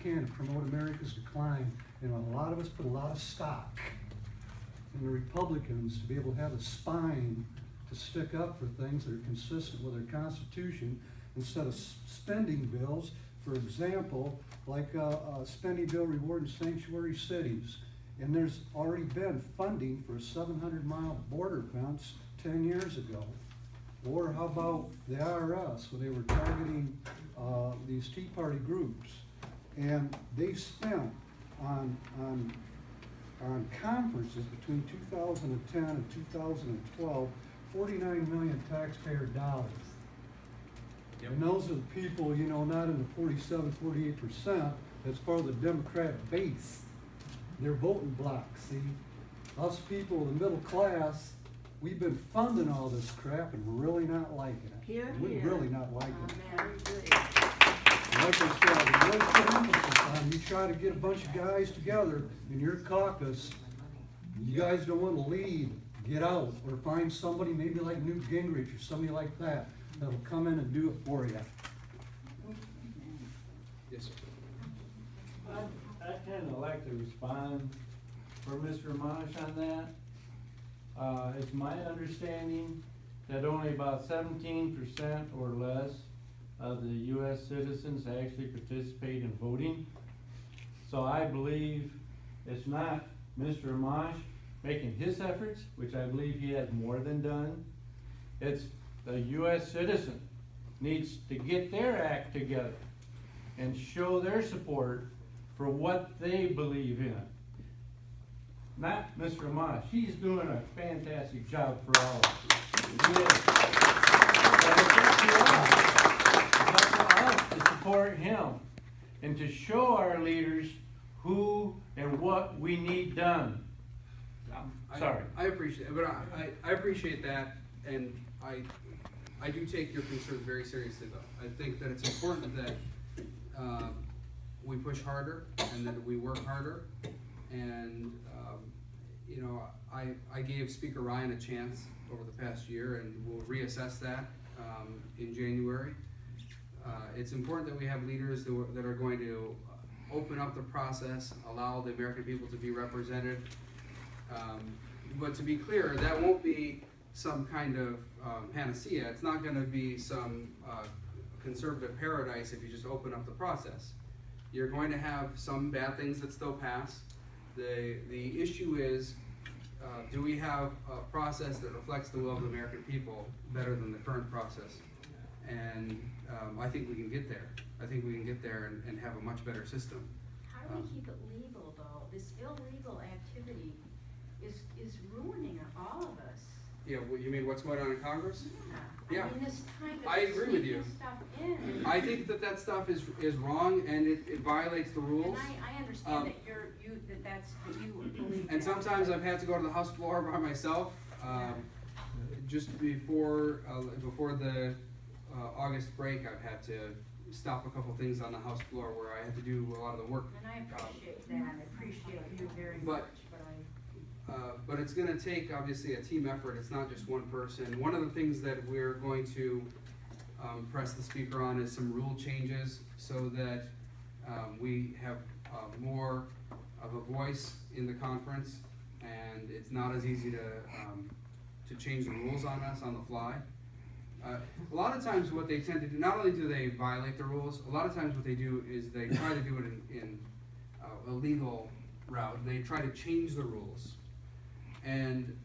can to promote America's decline, and a lot of us put a lot of stock in the Republicans to be able to have a spine to stick up for things that are consistent with our Constitution instead of spending bills. For example, like a spending bill rewarding sanctuary cities. And there's already been funding for a 700-mile border fence 10 years ago. Or how about the IRS, where they were targeting these Tea Party groups, and they spent on conferences between 2010 and 2012 $49 million taxpayer dollars. Yep. And those are the people, you know, not in the 47-48% that's part of the Democrat base. They're voting bloc, see? Us people, the middle class, we've been funding all this crap and we're really not liking it. We're really not liking it. Like I said, we really put emphasis on, you try to get a bunch of guys together in your caucus, you guys don't want to lead, get out, or find somebody maybe like Newt Gingrich or somebody like that that'll come in and do it for you. Yes, sir. I'd kind of like to respond for Mr. Amash on that. It's my understanding that only about 17% or less of the U.S. citizens actually participate in voting. So I believe it's not Mr. Amash making his efforts, which I believe he has more than done. It's the U.S. citizen needs to get their act together and show their support for what they believe in. Not Mr. Amash. He's doing a fantastic job for all of us. He is. But it's up to us. It's up to us to support him and to show our leaders who and what we need done. Sorry. I appreciate it, but I appreciate that, and I do take your concerns very seriously, though. I think that it's important that we push harder and that we work harder. And you know, I gave Speaker Ryan a chance over the past year, and we'll reassess that in January. It's important that we have leaders that are going to open up the process, allow the American people to be represented. But to be clear, that won't be some kind of panacea. It's not going to be some conservative paradise if you just open up the process. You're going to have some bad things that still pass. The issue is, do we have a process that reflects the will of the American people better than the current process? And I think we can get there. I think we can get there and have a much better system. How do we keep it legal, though? This illegal activity is ruining all of us. Yeah, well, you mean what's going on in Congress? Yeah. Yeah. I mean, this kind of I agree with you. stuff in. I think that stuff is wrong, and it violates the rules. And I understand that that you believe. And sometimes I've had to go to the House floor by myself. Just before the August break, I've had to stop a couple things on the House floor where I had to do a lot of the work. And I appreciate that. I appreciate you very much. But it's going to take, obviously, a team effort. It's not just one person. One of the things that we're going to press the Speaker on is some rule changes so that we have more of a voice in the conference, and it's not as easy to change the rules on us on the fly. A lot of times what they tend to do, not only do they violate the rules, a lot of times what they do is they try to do it in a legal route. They try to change the rules. And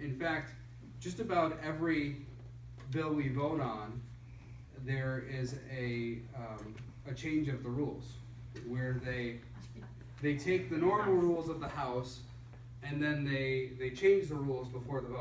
in fact, just about every bill we vote on, there is a change of the rules, where they take the normal rules of the House and then they change the rules before the vote.